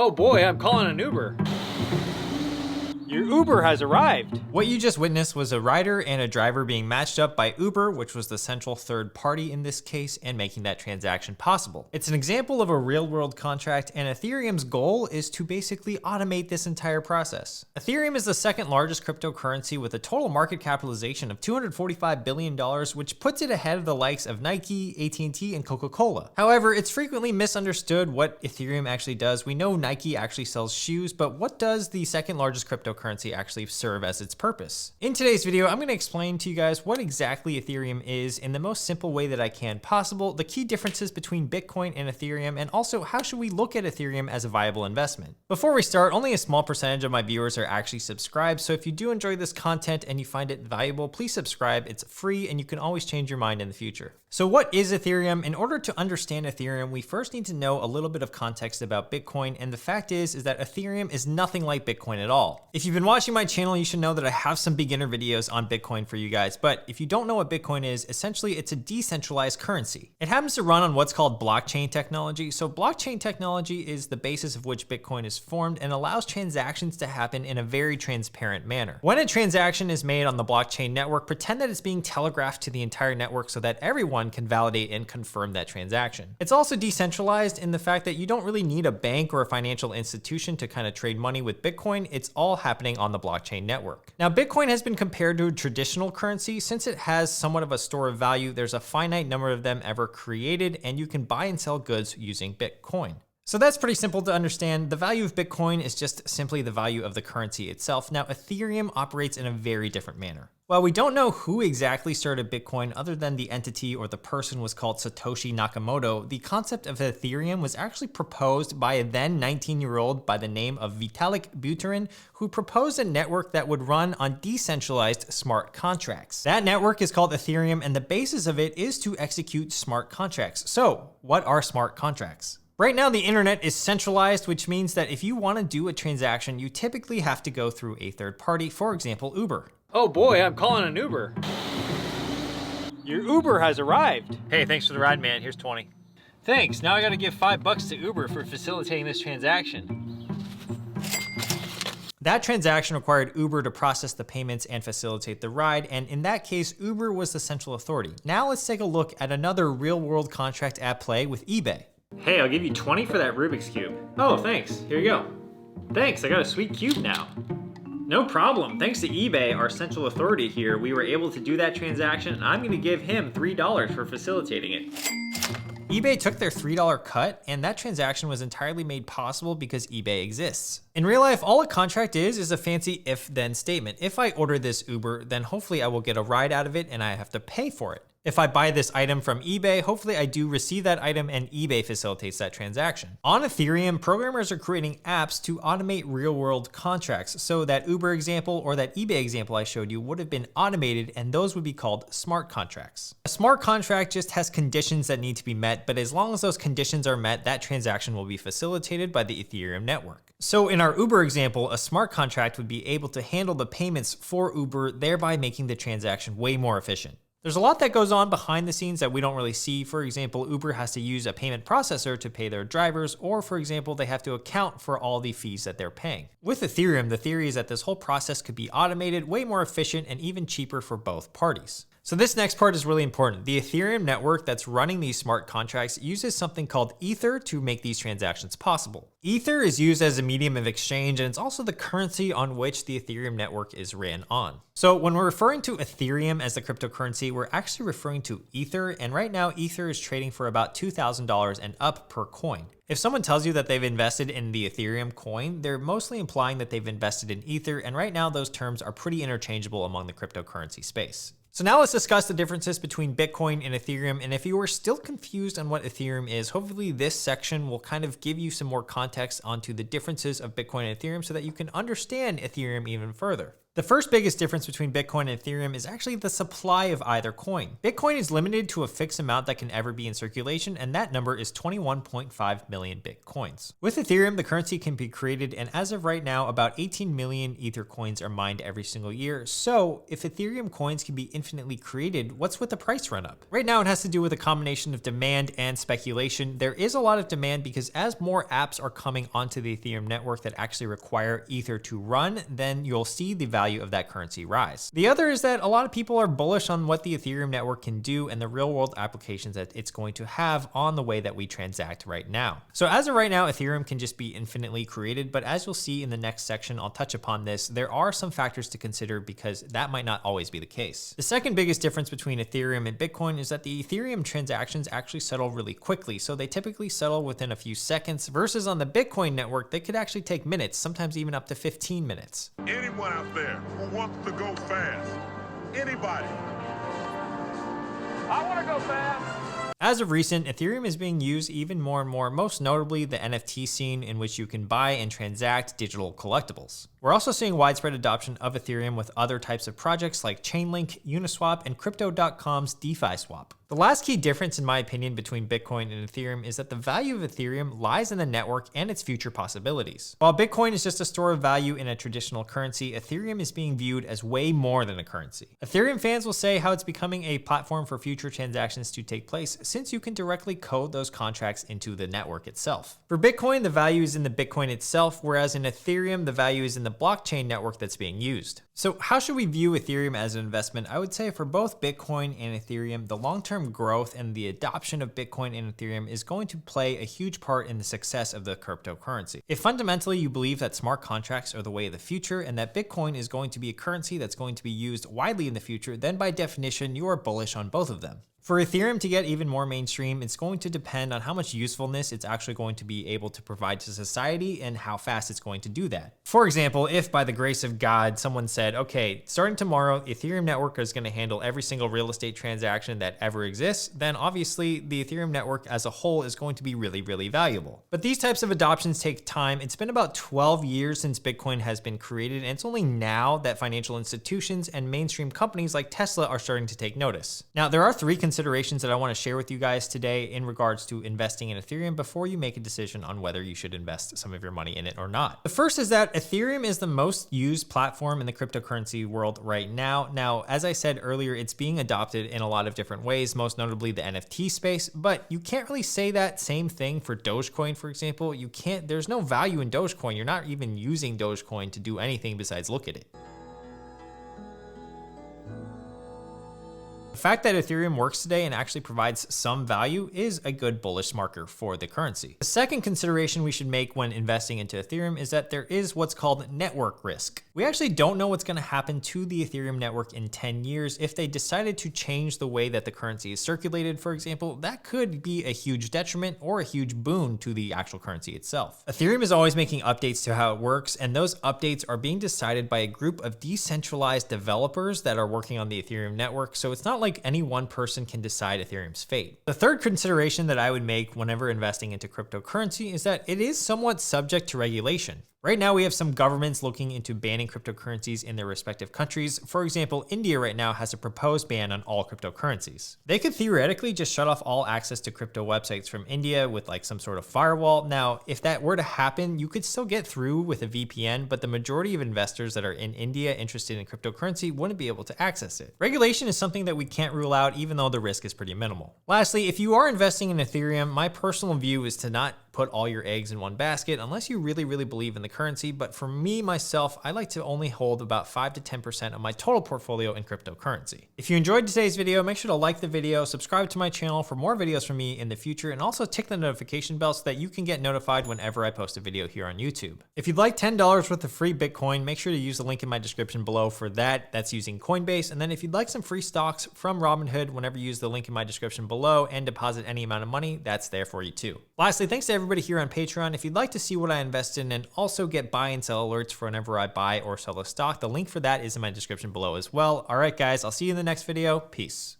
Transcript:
Oh boy, I'm calling an Uber. Your Uber has arrived. What you just witnessed was a rider and a driver being matched up by Uber, which was the central third party in this case, and making that transaction possible. It's an example of a real world contract, and Ethereum's goal is to basically automate this entire process. Ethereum is the second largest cryptocurrency with a total market capitalization of $245 billion, which puts it ahead of the likes of Nike, AT&T, and Coca-Cola. However, it's frequently misunderstood what Ethereum actually does. We know Nike actually sells shoes, but what does the second largest cryptocurrency actually serve as its purpose? In today's video, I'm going to explain to you guys what exactly Ethereum is in the most simple way that I can possible, the key differences between Bitcoin and Ethereum, and also how should we look at Ethereum as a viable investment. Before we start, only a small percentage of my viewers are actually subscribed, so if you do enjoy this content and you find it valuable, please subscribe. It's free and you can always change your mind in the future. So what is Ethereum? In order to understand Ethereum, we first need to know a little bit of context about Bitcoin, and the fact is that Ethereum is nothing like Bitcoin at all. If you've been watching my channel, you should know that I have some beginner videos on Bitcoin for you guys, but if you don't know what Bitcoin is, essentially it's a decentralized currency. It happens to run on what's called blockchain technology. So blockchain technology is the basis of which Bitcoin is formed and allows transactions to happen in a very transparent manner. When a transaction is made on the blockchain network, pretend that it's being telegraphed to the entire network so that everyone can validate and confirm that transaction. It's also decentralized in the fact that you don't really need a bank or a financial institution to kind of trade money with Bitcoin. It's all happening on the blockchain network. Now, Bitcoin has been compared to a traditional currency since it has somewhat of a store of value. There's a finite number of them ever created, and you can buy and sell goods using Bitcoin. So that's pretty simple to understand. The value of Bitcoin is just simply the value of the currency itself. Now, Ethereum operates in a very different manner. While we don't know who exactly started Bitcoin other than the entity or the person was called Satoshi Nakamoto, the concept of Ethereum was actually proposed by a then 19-year-old by the name of Vitalik Buterin, who proposed a network that would run on decentralized smart contracts. That network is called Ethereum, and the basis of it is to execute smart contracts. So, what are smart contracts? Right now, the internet is centralized, which means that if you want to do a transaction, you typically have to go through a third party, for example, Uber. Oh boy, I'm calling an Uber. Your Uber has arrived. Hey, thanks for the ride, man. Here's 20. Thanks, now I gotta give $5 to Uber for facilitating this transaction. That transaction required Uber to process the payments and facilitate the ride, and in that case, Uber was the central authority. Now let's take a look at another real-world contract at play with eBay. Hey, I'll give you 20 for that Rubik's Cube. Oh, thanks. Here you go. Thanks, I got a sweet cube now. No problem. Thanks to eBay, our central authority here, we were able to do that transaction, and I'm gonna give him $3 for facilitating it. eBay took their $3 cut, and that transaction was entirely made possible because eBay exists. In real life, all a contract is a fancy if-then statement. If I order this Uber, then hopefully I will get a ride out of it and I have to pay for it. If I buy this item from eBay, hopefully I do receive that item and eBay facilitates that transaction. On Ethereum, programmers are creating apps to automate real-world contracts. So that Uber example or that eBay example I showed you would have been automated, and those would be called smart contracts. A smart contract just has conditions that need to be met, but as long as those conditions are met, that transaction will be facilitated by the Ethereum network. So in our Uber example, a smart contract would be able to handle the payments for Uber, thereby making the transaction way more efficient. There's a lot that goes on behind the scenes that we don't really see. For example, Uber has to use a payment processor to pay their drivers, or for example, they have to account for all the fees that they're paying. With Ethereum, the theory is that this whole process could be automated, way more efficient, and even cheaper for both parties. So this next part is really important. The Ethereum network that's running these smart contracts uses something called Ether to make these transactions possible. Ether is used as a medium of exchange, and it's also the currency on which the Ethereum network is ran on. So when we're referring to Ethereum as the cryptocurrency, we're actually referring to Ether, and right now Ether is trading for about $2,000 and up per coin. If someone tells you that they've invested in the Ethereum coin, they're mostly implying that they've invested in Ether, and right now those terms are pretty interchangeable among the cryptocurrency space. So now let's discuss the differences between Bitcoin and Ethereum. And if you are still confused on what Ethereum is, hopefully this section will kind of give you some more context onto the differences of Bitcoin and Ethereum so that you can understand Ethereum even further. The first biggest difference between Bitcoin and Ethereum is actually the supply of either coin. Bitcoin is limited to a fixed amount that can ever be in circulation, and that number is 21.5 million Bitcoins. With Ethereum, the currency can be created, and as of right now, about 18 million Ether coins are mined every single year. So if Ethereum coins can be infinitely created, what's with the price run up? Right now, it has to do with a combination of demand and speculation. There is a lot of demand because as more apps are coming onto the Ethereum network that actually require Ether to run, then you'll see the value of that currency rise. The other is that a lot of people are bullish on what the Ethereum network can do and the real world applications that it's going to have on the way that we transact right now. So as of right now, Ethereum can just be infinitely created, but as you'll see in the next section, I'll touch upon this. There are some factors to consider because that might not always be the case. The second biggest difference between Ethereum and Bitcoin is that the Ethereum transactions actually settle really quickly. So they typically settle within a few seconds versus on the Bitcoin network, they could actually take minutes, sometimes even up to 15 minutes. Anyone out there who wants to go fast? Anybody? I want to go fast. As of recent, Ethereum is being used even more and more, most notably the NFT scene in which you can buy and transact digital collectibles. We're also seeing widespread adoption of Ethereum with other types of projects like Chainlink, Uniswap, and Crypto.com's DeFi Swap. The last key difference, in my opinion, between Bitcoin and Ethereum is that the value of Ethereum lies in the network and its future possibilities. While Bitcoin is just a store of value in a traditional currency, Ethereum is being viewed as way more than a currency. Ethereum fans will say how it's becoming a platform for future transactions to take place since you can directly code those contracts into the network itself. For Bitcoin, the value is in the Bitcoin itself, whereas in Ethereum, the value is in the blockchain network that's being used. So how should we view Ethereum as an investment? I would say for both Bitcoin and Ethereum, the long-term growth and the adoption of Bitcoin and Ethereum is going to play a huge part in the success of the cryptocurrency. If fundamentally you believe that smart contracts are the way of the future and that Bitcoin is going to be a currency that's going to be used widely in the future, then by definition, you are bullish on both of them. For Ethereum to get even more mainstream, it's going to depend on how much usefulness it's actually going to be able to provide to society and how fast it's going to do that. For example, if by the grace of God, someone said, okay, starting tomorrow, Ethereum network is going to handle every single real estate transaction that ever exists, then obviously the Ethereum network as a whole is going to be really, really valuable. But these types of adoptions take time. It's been about 12 years since Bitcoin has been created, and it's only now that financial institutions and mainstream companies like Tesla are starting to take notice. Now, there are three considerations that I want to share with you guys today in regards to investing in Ethereum before you make a decision on whether you should invest some of your money in it or not. The first is that Ethereum is the most used platform in the cryptocurrency world right now. Now, as I said earlier, it's being adopted in a lot of different ways, most notably the NFT space, but you can't really say that same thing for Dogecoin, for example. There's no value in Dogecoin. You're not even using Dogecoin to do anything besides look at it. The fact that Ethereum works today and actually provides some value is a good bullish marker for the currency. The second consideration we should make when investing into Ethereum is that there is what's called network risk. We actually don't know what's going to happen to the Ethereum network in 10 years. If they decided to change the way that the currency is circulated, for example, that could be a huge detriment or a huge boon to the actual currency itself. Ethereum is always making updates to how it works, and those updates are being decided by a group of decentralized developers that are working on the Ethereum network, so it's not like any one person can decide Ethereum's fate. The third consideration that I would make whenever investing into cryptocurrency is that it is somewhat subject to regulation. Right now, we have some governments looking into banning cryptocurrencies in their respective countries. For example, India right now has a proposed ban on all cryptocurrencies. They could theoretically just shut off all access to crypto websites from India with like some sort of firewall. Now, if that were to happen, you could still get through with a VPN, but the majority of investors that are in India interested in cryptocurrency wouldn't be able to access it. Regulation is something that we can't rule out, even though the risk is pretty minimal. Lastly, if you are investing in Ethereum, my personal view is to not put all your eggs in one basket unless you really, really believe in the currency. But for me, myself, I like to only hold about 5 to 10% of my total portfolio in cryptocurrency. If you enjoyed today's video, make sure to like the video, subscribe to my channel for more videos from me in the future, and also tick the notification bell so that you can get notified whenever I post a video here on YouTube. If you'd like $10 worth of free Bitcoin, make sure to use the link in my description below for that. That's using Coinbase. And then if you'd like some free stocks from Robinhood, whenever you use the link in my description below and deposit any amount of money, that's there for you too. Lastly, thanks to everybody here on Patreon. If you'd like to see what I invest in and also get buy and sell alerts for whenever I buy or sell a stock, the link for that is in my description below as well. All right, guys, I'll see you in the next video. Peace.